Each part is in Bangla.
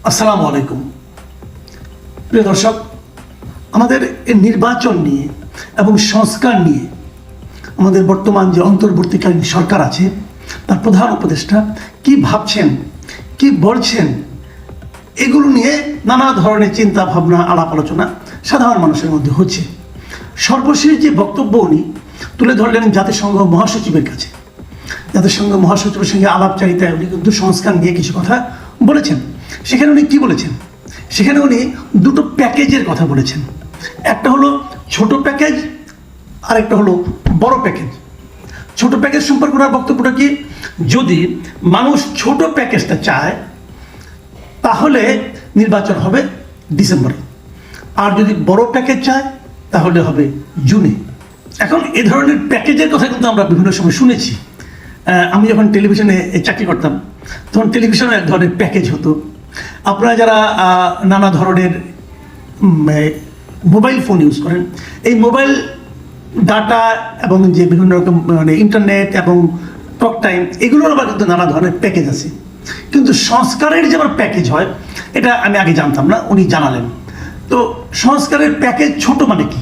আসসালামু আলাইকুম। প্রিয় দর্শক, আমাদের এই নির্বাচন নিয়ে এবং সংস্কার নিয়ে আমাদের বর্তমান যে অন্তর্বর্তীকালীন সরকার আছে তার প্রধান উপদেষ্টা কি ভাবছেন, কি বলছেন, এগুলো নিয়ে নানা ধরনের চিন্তা ভাবনা, আলাপ আলোচনা সাধারণ মানুষের মধ্যে হচ্ছে। সর্বশেষ যে বক্তব্য উনি তুলে ধরলেন জাতিসংঘ মহাসচিবের কাছে, জাতিসংঘ মহাসচিবের সঙ্গে আলাপচারিতায় উনি কিন্তু সংস্কার নিয়ে কিছু কথা বলেছেন। সেখানে উনি কি বলেছেন? সেখানে উনি দুটো প্যাকেজের কথা বলেছেন। একটা হলো ছোট প্যাকেজ, আর একটা হলো বড় প্যাকেজ। ছোট প্যাকেজ সম্পর্কে ওনার বক্তব্যটা কি, যদি মানুষ ছোট প্যাকেজটা চায় তাহলে নির্বাচন হবে ডিসেম্বরে, আর যদি বড় প্যাকেজ চায় তাহলে হবে জুনে। এখন এ ধরনের প্যাকেজের কথা কিন্তু আমরা বিভিন্ন সময় শুনেছি। আমি যখন টেলিভিশনে চাকরি করতাম তখন টেলিভিশনে এক ধরনের প্যাকেজ হতো। আপনারা যারা নানা ধরনের মোবাইল ফোন ইউজ করেন, এই মোবাইল ডাটা এবং যে বিভিন্ন রকম ইন্টারনেট এবং টক টাইম, এগুলোর আবার কিন্তু নানা ধরনের প্যাকেজ আছে। কিন্তু সংস্কারের যে আবার প্যাকেজ হয়, এটা আমি আগে জানতাম না, উনি জানালেন। তো সংস্কারের প্যাকেজ ছোট মানে কি,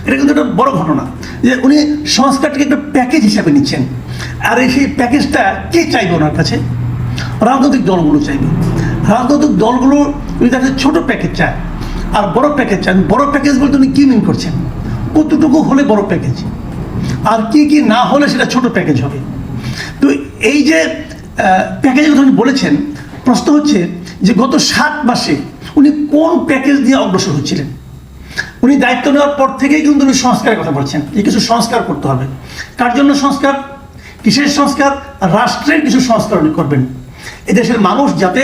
এটা কিন্তু একটা বড় ঘটনা যে উনি সংস্কারটাকে একটা প্যাকেজ হিসাবে নিচ্ছেন। আর সেই প্যাকেজটা কে চাইবে ওনার কাছে? রাজনৈতিক দলগুলো চাইবে। রাজনৈতিক দলগুলো যদি তাদের ছোট প্যাকেজ চায় আর বড় প্যাকেজ চান, বড় প্যাকেজ বলতে উনি কী মিন করছেন? কতটুকু হলে বড় প্যাকেজ, আর কি কি না হলে সেটা ছোট প্যাকেজ হবে। তো এই যে প্যাকেজের কথা উনি বলেছেন, প্রশ্ন হচ্ছে যে গত 7 মাসে উনি কোন প্যাকেজ দিয়ে অগ্রসর হচ্ছিলেন? উনি দায়িত্ব নেওয়ার পর থেকেই কিন্তু উনি সংস্কারের কথা বলছেন যে কিছু সংস্কার করতে হবে। কার জন্য সংস্কার, কিসের সংস্কার? রাষ্ট্রের কিছু সংস্কার উনি করবেন। এদেশের মানুষ যাতে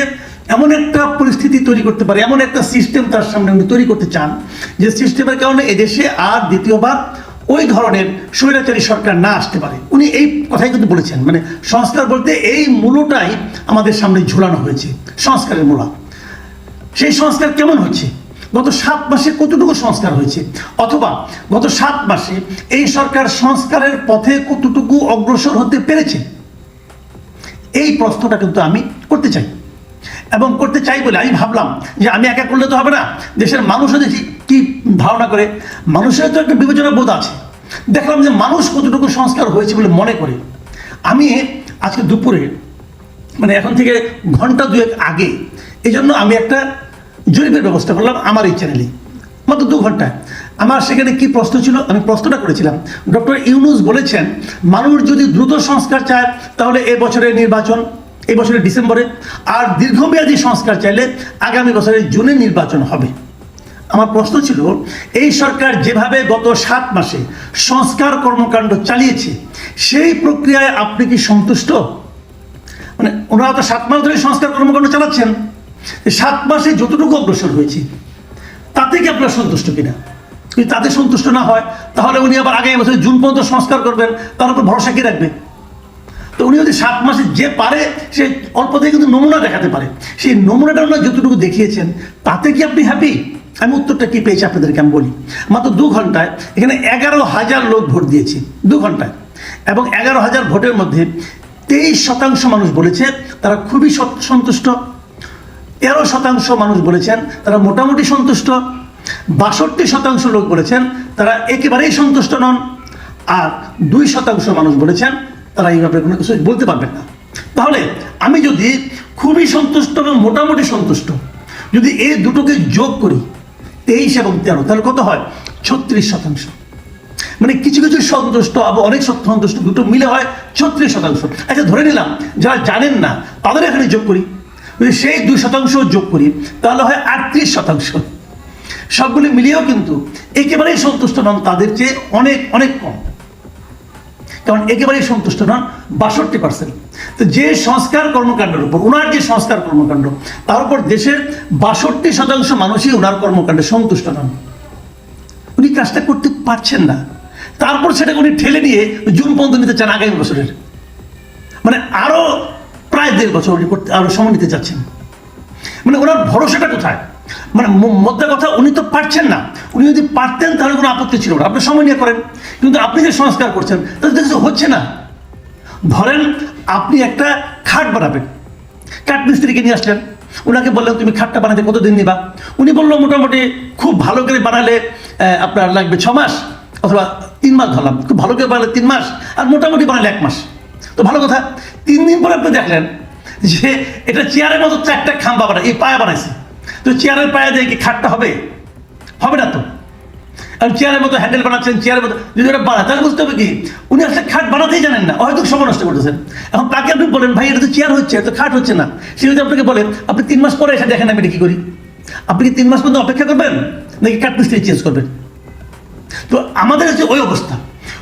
এমন একটা পরিস্থিতি তৈরি করতে পারে, এমন একটা সিস্টেম তার সামনে উনি তৈরি করতে চান যে সিস্টেমের কারণে এদেশে আর দ্বিতীয়বার ওই ধরনের স্বৈরাচারী সরকার না আসতে পারে। উনি এই কথাই কিন্তু বলেছেন, মানে সংস্কার বলতে এই মূলটাই আমাদের সামনে ঝুলানো হয়েছে, সংস্কারের মূলা। সেই সংস্কার কেমন হচ্ছে? গত 7 মাসে কতটুকু সংস্কার হয়েছে, অথবা গত 7 মাসে এই সরকার সংস্কারের পথে কতটুকু অগ্রসর হতে পেরেছে? এই প্রশ্নটা কিন্তু আমি করতে চাই, এবং করতে চাই বলে আমি ভাবলাম যে আমি একা করলে তো হবে না, দেশের মানুষও দেখি কি ধারণা করে। মানুষের তো একটা বিবেচনা বোধ আছে। দেখলাম যে মানুষ কতটুকু সংস্কার হয়েছে বলে মনে করে। আমি আজকে দুপুরে, মানে এখন থেকে ঘন্টা 2 আগে, এই জন্য আমি একটা জরিপের ব্যবস্থা করলাম আমার এই চ্যানেলে, মাত্র 2 ঘন্টায়। আমার সেখানে কি প্রশ্ন ছিল, আমি প্রশ্নটা করেছিলাম, ডক্টর ইউনূস বলেছেন মানুষ যদি দ্রুত সংস্কার চায় তাহলে এবছরের নির্বাচন, এই বছরের ডিসেম্বরে, আর দীর্ঘমেয়াদী সংস্কার চাইলে আগামী বছরের জুনে নির্বাচন হবে। আমার প্রশ্ন ছিল, এই সরকার যেভাবে গত 7 মাসে সংস্কার কর্মকাণ্ড চালিয়েছে সেই প্রক্রিয়ায় আপনি কি সন্তুষ্ট? মানে ওনারা তো 7 মাস ধরে সংস্কার কর্মকাণ্ড চালাচ্ছেন, 7 মাসে যতটুকু অগ্রসর হয়েছে তাতে কি আপনারা সন্তুষ্ট কিনা? যদি তাতে সন্তুষ্ট না হয় তাহলে উনি আবার আগামী বছর জুন পর্যন্ত সংস্কার করবেন, তার উপর ভরসা কি রাখবে? তো উনি যদি 7 মাসে যে পারে সে অল্প থেকে কিন্তু নমুনা দেখাতে পারে, সেই নমুনাটা ওনারা যতটুকু দেখিয়েছেন তাতে কি আপনি হ্যাপি? আমি উত্তরটা কি পেয়েছি আপনাদেরকে আমি বলি। মাত্র 2 ঘন্টায় এখানে 11,000 লোক ভোট দিয়েছে, 2 ঘন্টায়, এবং 11,000 ভোটের মধ্যে 23% মানুষ বলেছে তারা খুবই সন্তুষ্ট, 13% মানুষ বলেছেন তারা মোটামুটি সন্তুষ্ট, 62% লোক বলেছেন তারা একেবারেই সন্তুষ্ট নন, আর 2% মানুষ বলেছেন তারা এই ব্যাপারে কোনো কিছু বলতে পারবেন না। তাহলে আমি যদি খুবই সন্তুষ্ট এবং মোটামুটি সন্তুষ্ট, যদি এই দুটোকে যোগ করি 23 এবং 13, তাহলে কত হয়? 36%। মানে কিছু কিছু সন্তুষ্ট আবার অনেক সন্তুষ্ট, দুটো মিলে হয় 36%। আচ্ছা, ধরে নিলাম যারা জানেন না তাদের এখানে যোগ করি, যদি সেই 2% যোগ করি তাহলে হয় 38%। সবগুলি মিলিয়েও কিন্তু একেবারেই সন্তুষ্ট নন তাদের চেয়ে অনেক অনেক কম, কারণ একেবারেই সন্তুষ্ট নন 62%। তো যে সংস্কার কর্মকাণ্ডের উপর ওনার যে সংস্কার কর্মকাণ্ড, তার উপর দেশের 62% মানুষই ওনার কর্মকাণ্ডে সন্তুষ্ট নন। উনি কাজটা করতে পারছেন না, তারপর সেটাকে উনি ঠেলে নিয়ে জুন পর্যন্ত নিতে চান আগামী বছরের, মানে আরো প্রায় 1.5 বছর উনি করতে আরো সময় নিতে চাচ্ছেন। মানে ওনার ভরসাটা কোথায়? মানে মধ্যে কথা, উনি তো পারছেন না। উনি যদি পারতেন তাহলে কোনো আপত্তি ছিল না, আপনি সময় নিয়ে করেন, কিন্তু আপনি যে সংস্কার করছেন তাতে কিছু হচ্ছে না। ধরেন আপনি একটা খাট বানাবেন, কাঠ মিস্ত্রিকে নিয়ে আসলেন, ওনাকে বললাম তুমি খাটটা বানাতে কতদিন নিবা? উনি বললো মোটামুটি খুব ভালো করে বানালে আপনার লাগবে 6 মাস অথবা 3 মাস ধরলাম, খুব ভালো করে বানালে 3 মাস, আর মোটামুটি বানালে 1 মাস। তো ভালো কথা, 3 দিন পরে আপনি দেখলেন যে এটা চেয়ারের মতো 4টা খাম্বা বানায়, এই পায়া বানাইছে। তো চেয়ারের পায়া দিয়ে কি খাটটা হবে? হবে না তো। আর চেয়ারের মতো হ্যান্ডেল বানাচ্ছেন, চেয়ারের মতো যদি ওটা বানায় তাহলে বুঝতে হবে কি উনি আসলে খাট বানাতেই জানেন না, হয়তো সময় নষ্ট করতেছেন। এখন তাকে আপনি বলেন ভাই এটা তো চেয়ার হচ্ছে, এটা তো খাট হচ্ছে না, সে যদি আপনাকে বলেন আপনি 3 মাস পরে এসে দেখেন আমি এটা কি করি, আপনি কি 3 মাস পর্যন্ত অপেক্ষা করবেন নাকি কাঠ মিস্ত্রি চেঞ্জ করবেন? তো আমাদের হচ্ছে ওই অবস্থা।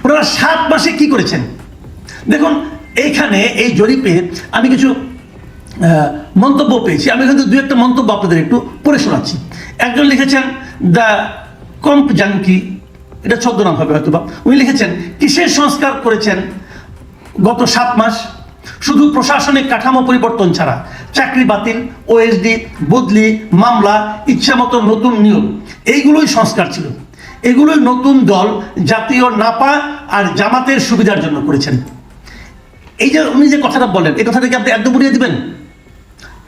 ওনারা 7 মাসে কি করেছেন দেখুন। এইখানে এই জরিপে আমি কিছু মন্তব্য পেয়েছি, আমি কিন্তু 2-1টা মন্তব্য আপনাদের একটু পড়ে শোনাচ্ছি। একজন লিখেছেন দ্য কম্প জাঙ্কি, এটা ছদ্মনাম হবে হয়তো বা, উনি লিখেছেন কিসের সংস্কার করেছেন গত 7 মাস? শুধু প্রশাসনিক কাঠামো পরিবর্তন ছাড়া, চাকরি বাতিল, ওএসডি বদলি, মামলা, ইচ্ছামতো নতুন নিয়ম, এইগুলোই সংস্কার ছিল। এগুলোই নতুন দল জাতীয় নাপা আর জামাতের সুবিধার জন্য করেছেন। এই যে উনি যে কথাটা বলেন, এই কথাটাকে আপনি একদম উড়িয়ে দিবেন?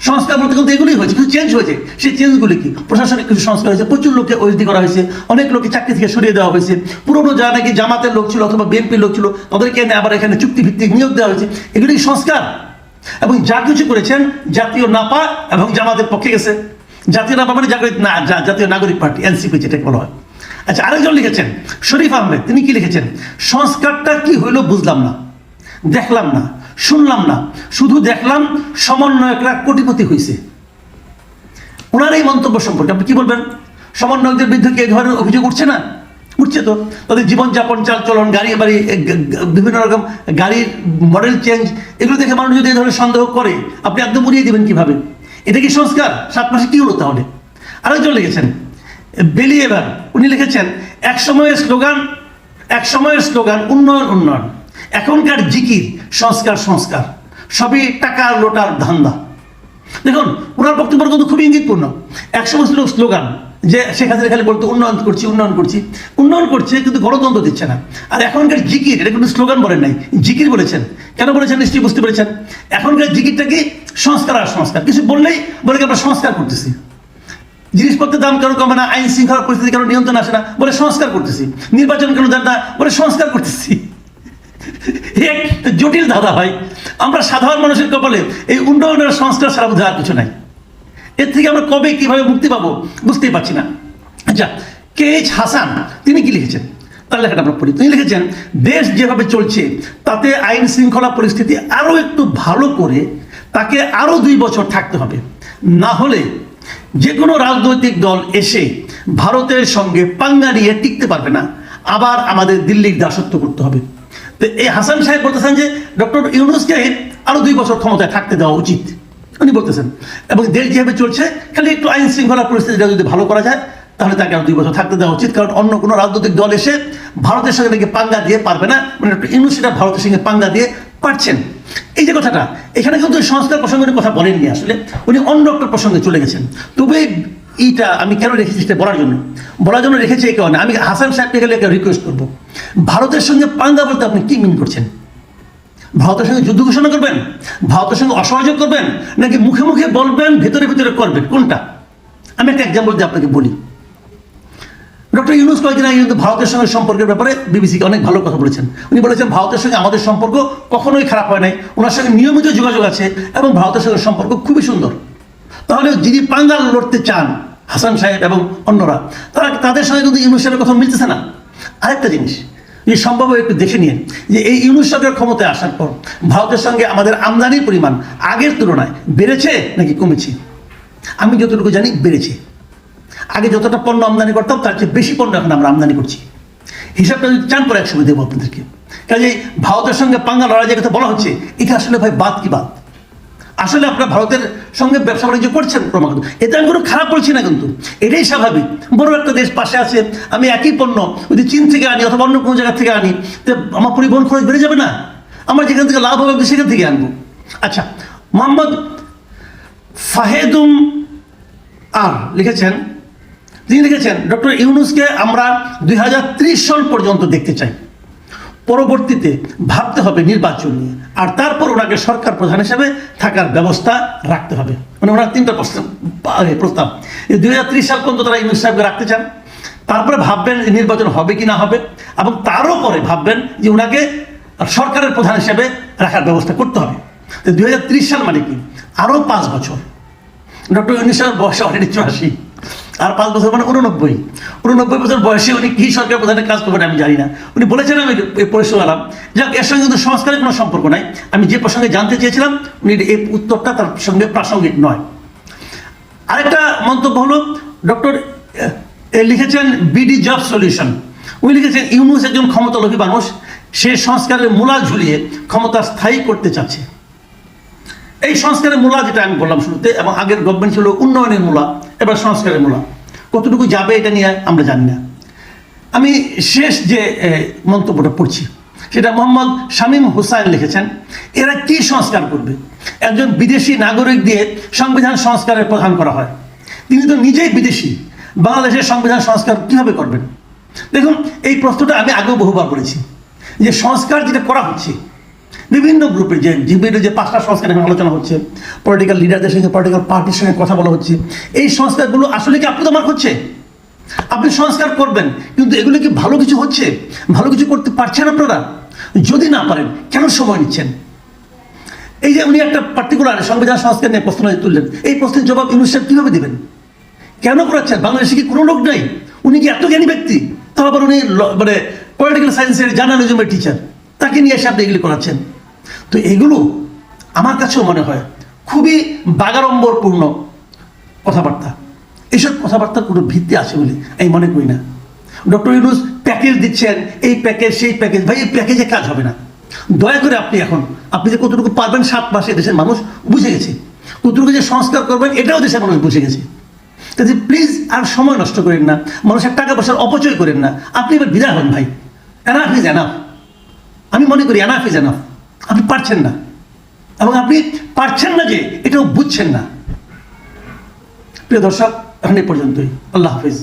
সংস্কার বলতে কিন্তু এগুলোই হয়েছে, কিছু চেঞ্জ হয়েছে। সেই চেঞ্জগুলি কি? প্রশাসনিক কিছু সংস্কার হয়েছে, প্রচুর লোককে ওএসডি করা হয়েছে, অনেক লোককে চাকরি থেকে সরিয়ে দেওয়া হয়েছে, পুরোনো যারা নাকি জামাতের লোক ছিল অথবা বিএনপির লোক ছিল তাদেরকে এনে আবার এখানে চুক্তিভিত্তিক নিয়োগ দেওয়া হয়েছে। এগুলি সংস্কার। এবং যা কিছু করেছেন জাতীয় নাপা এবং জামাতের পক্ষে গেছে। জাতীয় নাপা মানে জাতীয় নাগরিক পার্টি, এনসিপি যেটাকে বলা হয়। আচ্ছা, আরেকজন লিখেছেন শরীফ আহমেদ, তিনি কি লিখেছেন? সংস্কারটা কি হইল বুঝলাম না, দেখলাম না, শুনলাম না, শুধু দেখলাম সমন্বয়করা কোটিপতি হয়েছে। ওনার এই মন্তব্য সম্পর্কে আপনি কি বলবেন? সমন্বয়কদের বিরুদ্ধে কি এই ধরনের অভিযোগ উঠছে না? উঠছে তো। তাদের জীবনযাপন, চালচলন, গাড়ি বাড়ি, বিভিন্ন রকম গাড়ির মডেল চেঞ্জ, এগুলো দেখে মানুষ যদি এই ধরনের সন্দেহ করে আপনি একদম উড়িয়ে দেবেন কিভাবে? এটা কি সংস্কার? 7 মাসে কি হলো তাহলে? আরেকজন লিখেছেন বেলি এবার, উনি লিখেছেন এক সময়ের স্লোগান উন্নয়ন উন্নয়ন, এখনকার জিকির সংস্কার সংস্কার, সবই টাকার লোটার ধান্দা। দেখুন ওনার বক্তব্য কিন্তু খুবই ইঙ্গিতপূর্ণ। এক সময় ছিল স্লোগান যে শেখ হাসিনা খালি বলতো উন্নয়ন করছি উন্নয়ন করছি, উন্নয়ন করছে কিন্তু গণতন্ত্র দিচ্ছে না। আর এখনকার জিকির, এটা কিন্তু স্লোগান বলেন নাই, জিকির বলেছেন। কেন বলেছেন নিশ্চয়ই বুঝতে পেরেছেন। এখনকার জিকিরটা কি? সংস্কার আর সংস্কার। কিছু বললেই বলে আমরা সংস্কার করতেছি, জিনিসপত্রের দাম কেন কমে না, আইন শৃঙ্খলা পরিস্থিতি কেন নিয়ন্ত্রণ আসে না, বলে সংস্কার করতেছি, নির্বাচন কেন দেন না, বলে সংস্কার করতেছি। এক জটিল ধাঁধা হয়। আমরা সাধারণ মানুষের কপালে এই উন্নয়নের সংস্কার ছাড়া বোধ আর কিছু নাই। এর থেকে আমরা কবে কিভাবে মুক্তি পাবো বুঝতেই পারছি না। আচ্ছা, KH হাসান তিনি কি লিখেছেন? তার লেখাটা আমরা পড়ি। তিনি লিখেছেন দেশ যেভাবে চলছে তাতে আইন শৃঙ্খলা পরিস্থিতি আরো একটু ভালো করে তাকে আরো 2 বছর থাকতে হবে, না হলে যে কোনো রাজনৈতিক দল এসে ভারতের সঙ্গে পাঙ্গা নিয়ে টিকতে পারবে না, আবার আমাদের দিল্লির দাসত্ব করতে হবে। তো এই হাসান সাহেব বলতেছেন যে ডক্টর ইউনূসকে আরো 2 বছর ক্ষমতায় থাকতে দেওয়া উচিত, উনি বলতেছেন। এবং দেশ যেভাবে চলছে খালি একটু আইন শৃঙ্খলা পরিস্থিতিটা যদি ভালো করা যায় তাহলে তাকে আরো 2 বছর থাকতে দেওয়া উচিত। কারণ অন্য কোনো রাজনৈতিক দল এসে ভারতের সঙ্গে নাকি পাঙ্গা দিয়ে পারবে না, মানে ডক্টর ইউনূস সেটা ভারতের সঙ্গে পাঙ্গা দিয়ে পারছেন। এই যে কথাটা, এখানে কিন্তু সংস্কার প্রসঙ্গের কথা বলেননি, আসলে উনি অন্য একটা প্রসঙ্গে চলে গেছেন। তবে এইটা আমি কেন রেখেছি সেটা বলার জন্য রেখেছি এই কারণে। আমি হাসান সাহেবকে গেলে একটা রিকোয়েস্ট করবো, ভারতের সঙ্গে পাঙ্গা বলতে আপনি কি মিন করছেন? ভারতের সঙ্গে যুদ্ধ ঘোষণা করবেন, ভারতের সঙ্গে অসহযোগ করবেন, নাকি মুখে মুখে বলবেন ভেতরে ভেতরে করবেন, কোনটা? আমি একটা এক্সাম্পল দিয়ে আপনাকে বলি। ডক্টর ইউনূস কয়েকদিন আগে কিন্তু ভারতের সঙ্গে সম্পর্কের ব্যাপারে বিবিসিকে অনেক ভালো কথা বলেছেন। উনি বলেছেন ভারতের সঙ্গে আমাদের সম্পর্ক কখনোই খারাপ হয় নাই, ওনার সঙ্গে নিয়মিত যোগাযোগ আছে এবং ভারতের সঙ্গে সম্পর্ক খুবই সুন্দর। তাহলে যিনি পাঙ্গা লড়তে চান হাসান সাহেব এবং অন্যরা, তাদের সঙ্গে কিন্তু ইউনূস সাহেবের কথা মিলতেছে না। আরেকটা জিনিস যে সম্ভব একটু দেখে নিন যে এই ইউনূস সরকার ক্ষমতায় আসার পর ভারতের সঙ্গে আমাদের আমদানির পরিমাণ আগের তুলনায় বেড়েছে নাকি কমেছে? আমি যতটুকু জানি বেড়েছে। আগে যতটা পণ্য আমদানি করতাম তার চেয়ে বেশি পণ্য এখন আমরা আমদানি করছি। হিসাবটা যদি চান পরে একসময় দেবো আপনাদেরকে। কাজে ভারতের সঙ্গে পাঙ্গা লড়াই যে কথা বলা হচ্ছে, এটা আসলে ভাই বাদ কি বাদ? আসলে আপনারা ভারতের সঙ্গে ব্যবসা বাণিজ্য করছেন ক্রমাগত, এতে আমি কোনো খারাপ বলছি না, কিন্তু এটাই স্বাভাবিক। বড় একটা দেশ পাশে আছে, আমি একই পণ্য যদি চীন থেকে আনি অথবা অন্য কোনো জায়গা থেকে আনি, তো আমার পরিবহন খরচ বেড়ে যাবে না? আমার যেখান থেকে লাভ হবে সেখান থেকে আনবো। আচ্ছা, মোহাম্মদ ফাহেদুম আর লিখেছেন, তিনি লিখেছেন ডক্টর ইউনূসকে আমরা 2030 সাল পর্যন্ত দেখতে চাই। পরবর্তীতে ভাবতে হবে নির্বাচন নিয়ে, আর তারপর ওনাকে সরকার প্রধান হিসেবে থাকার ব্যবস্থা রাখতে হবে। মানে ওনার তিনটা প্রস্তাব 2030 সাল পর্যন্ত তারা ইউনূস সাহেবকে রাখতে চান, তারপরে ভাববেন নির্বাচন হবে কি না হবে, এবং তারও পরে ভাববেন যে ওনাকে সরকারের প্রধান হিসেবে রাখার ব্যবস্থা করতে হবে। তো 2030 সাল মানে কি আরও 5 বছর। ডক্টর ইউনূস সাহেবের বয়স অলরেডি 84, আর 5 বছর মানে 89 বছর বয়সে উনি কি সরকার প্রধানের কাজ করবেন আমি জানি না। উনি বলেছেন, আমি পড়ে শোনালাম, যাক এর সঙ্গে কিন্তু সংস্কারের কোনো সম্পর্ক নাই। আমি যে প্রসঙ্গে জানতে চেয়েছিলাম উনি এই উত্তরটা তার সঙ্গে প্রাসঙ্গিক নয়। আরেকটা মন্তব্য হলো, ডক্টর লিখেছেন বিডি জব সলিউশন, উনি লিখেছেন ইউনূস একজন ক্ষমতালোভী মানুষ, সে সংস্কারের মূলা ঝুলিয়ে ক্ষমতা স্থায়ী করতে চাচ্ছে। এই সংস্কারের মূলা যেটা আমি বললাম শুরুতে, এবং আগের গভর্নমেন্ট ছিল উন্নয়নের মূলা, এবার সংস্কারের মূলা, কতটুকু যাবে এটা নিয়ে আমরা জানি না। আমি শেষ যে মন্তব্যটা পড়ছি সেটা মোহাম্মদ শামীম হুসাইন লিখেছেন, এরা কি সংস্কার করবে? একজন বিদেশি নাগরিক দিয়ে সংবিধান সংস্কারের প্রধান করা হয়, তিনি তো নিজেই বিদেশি, বাংলাদেশের সংবিধান সংস্কার কীভাবে করবেন? দেখুন, এই প্রশ্নটা আমি আগেও বহুবার বলেছি যে সংস্কার যেটা করা হচ্ছে বিভিন্ন গ্রুপের যে 5টা সংস্কার এখন আলোচনা হচ্ছে, পলিটিক্যাল লিডারদের সঙ্গে, পলিটিক্যাল পার্টির সঙ্গে কথা বলা হচ্ছে, এই সংস্কারগুলো আসলে কি আপনাদের মার্ক হচ্ছে? আপনি সংস্কার করবেন, কিন্তু এগুলো কি ভালো কিছু হচ্ছে? ভালো কিছু করতে পারছেন আপনারা? যদি না পারেন কেন সময় নিচ্ছেন? এই যে উনি একটা পার্টিকুলার সংবিধান সংস্কার নিয়ে প্রশ্ন তুললেন, এই প্রশ্নের জবাব ইউনূস সাহেব কীভাবে দেবেন? কেন করাচ্ছেন? বাংলাদেশে কি কোনো লোক নাই? উনি কি এত জ্ঞানী ব্যক্তি? তাও আবার উনি মানে পলিটিক্যাল সায়েন্সের জার্নালিজমের টিচার, তাকে নিয়ে এসে আপনি এগুলি করাচ্ছেন। তো এগুলো আমার কাছেও মনে হয় খুবই বাগাড়ম্বরপূর্ণ কথাবার্তা। এইসব কথাবার্তার কোনো ভিত্তি আছে বলে আমি মনে করি না। ডক্টর ইউনূস প্যাকেজ দিচ্ছেন, এই প্যাকেজ সেই প্যাকেজ, ভাই এই প্যাকেজে কাজ হবে না। দয়া করে আপনি যে কতটুকু পারবেন 7 মাসে দেশের মানুষ বুঝে গেছে, কতটুকু যে সংস্কার করবেন এটাও দেশের মানুষ বুঝে গেছে। তাই প্লিজ আর সময় নষ্ট করেন না, মানুষের টাকা পয়সার অপচয় করেন না। আপনি এবার বিদায় হন ভাই, এনাফ ইজ এনাফ। আমি মনে করি এনাফ ইজ এনাফ। আপনি পারছেন না, এবং আপনি পারছেন না যে এটাও বুঝছেন না। প্রিয় দর্শক, এখন এই পর্যন্তই। আল্লাহ হাফিজ।